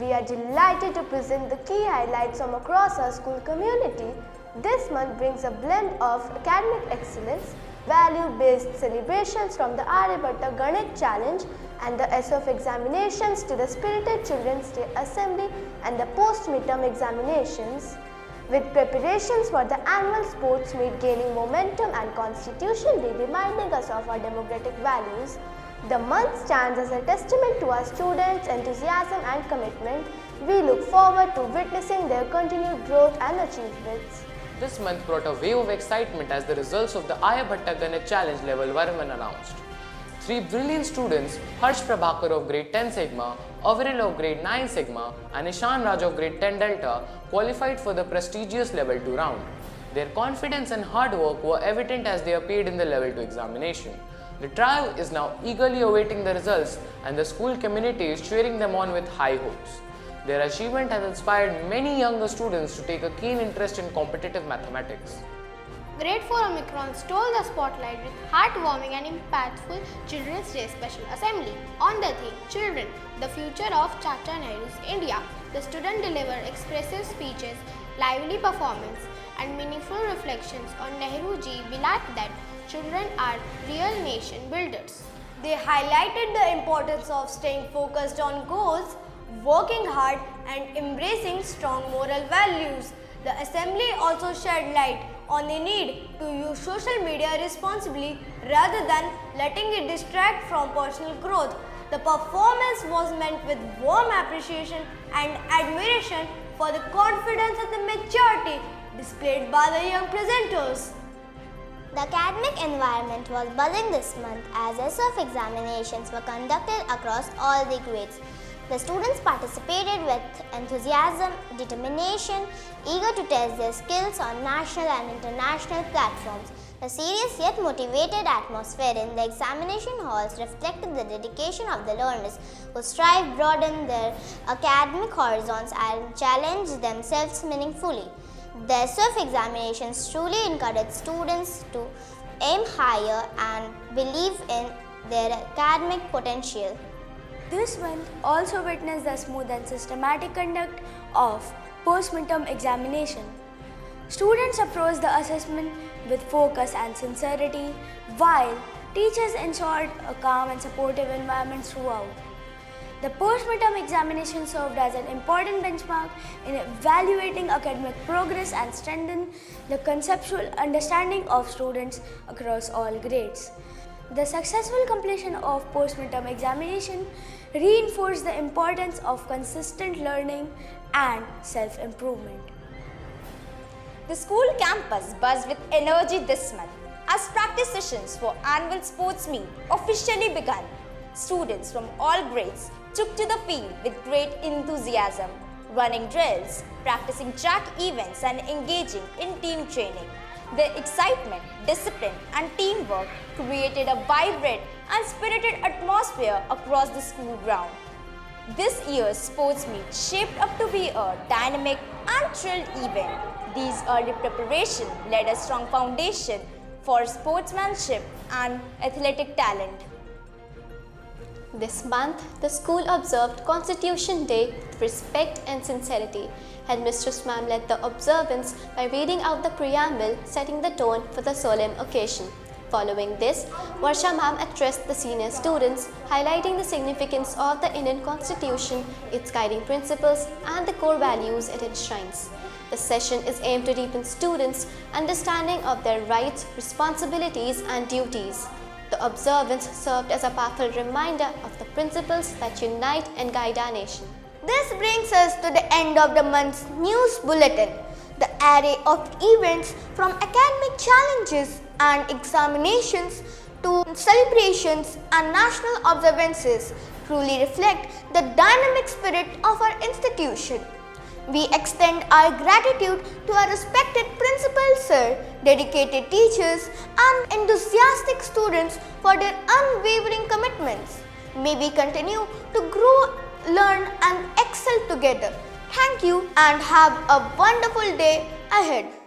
We are delighted to present the key highlights from across our school community. This month brings a blend of academic excellence, value-based celebrations from the Aryabhata Ganit challenge and the SOF examinations to the Spirited Children's Day Assembly and the Post-midterm examinations. With preparations for the annual sports meet gaining momentum and Constitution Day reminding us of our democratic values, the month stands as a testament to our students' enthusiasm and commitment. We look forward to witnessing their continued growth and achievements. This month brought a wave of excitement as the results of the Aryabhata Ganit Challenge Level 1 were announced. Three brilliant students, Harsh Prabhakar of grade 10 Sigma, Avril of grade 9 Sigma and Ishan Raj of grade 10 Delta qualified for the prestigious Level 2 round. Their confidence and hard work were evident as they appeared in the Level 2 examination. The trio is now eagerly awaiting the results and the school community is cheering them on with high hopes. Their achievement has inspired many younger students to take a keen interest in competitive mathematics. Grade 4 Omicron stole the spotlight with heartwarming and impactful Children's Day Special Assembly. On the theme, Children, the Future of Chacha Nehru's India, the students delivered expressive speeches, lively performance and meaningful reflections on Nehru ji belief that children are real nation builders. They highlighted the importance of staying focused on goals, working hard and embracing strong moral values. The assembly also shed light on the need to use social media responsibly rather than letting it distract from personal growth. The performance was met with warm appreciation and admiration for the confidence and the maturity displayed by the young presenters. The academic environment was buzzing this month as SOF examinations were conducted across all the grades. The students participated with enthusiasm, determination, eager to test their skills on national and international platforms. The serious yet motivated atmosphere in the examination halls reflected the dedication of the learners who strive to broaden their academic horizons and challenge themselves meaningfully. The SOF examinations truly encourage students to aim higher and believe in their academic potential. This month also witnessed the smooth and systematic conduct of post-midterm examination. Students approached the assessment with focus and sincerity, while teachers ensured a calm and supportive environment throughout. The post-midterm examination served as an important benchmark in evaluating academic progress and strengthened the conceptual understanding of students across all grades. The successful completion of post-midterm examination reinforced the importance of consistent learning and self-improvement. The school campus buzzed with energy this month as practice sessions for annual sports meet officially began. Students from all grades took to the field with great enthusiasm, running drills, practicing track events and engaging in team training. Their excitement, discipline and teamwork created a vibrant and spirited atmosphere across the school ground. This year's sports meet shaped up to be a dynamic and thrilled event. These early preparations laid a strong foundation for sportsmanship and athletic talent. This month, the school observed Constitution Day with respect and sincerity. Headmistress Ma'am led the observance by reading out the preamble, setting the tone for the solemn occasion. Following this, Varsha Ma'am addressed the senior students, highlighting the significance of the Indian Constitution, its guiding principles, and the core values it enshrines. The session is aimed to deepen students' understanding of their rights, responsibilities, and duties. The observance served as a powerful reminder of the principles that unite and guide our nation. This brings us to the end of the month's news bulletin. The array of events from academic challenges and examinations to celebrations and national observances truly reflect the dynamic spirit of our institution. We extend our gratitude to our respected principal sir, dedicated teachers and enthusiastic students for their unwavering commitments. May we continue to grow, learn and excel together. Thank you and have a wonderful day ahead.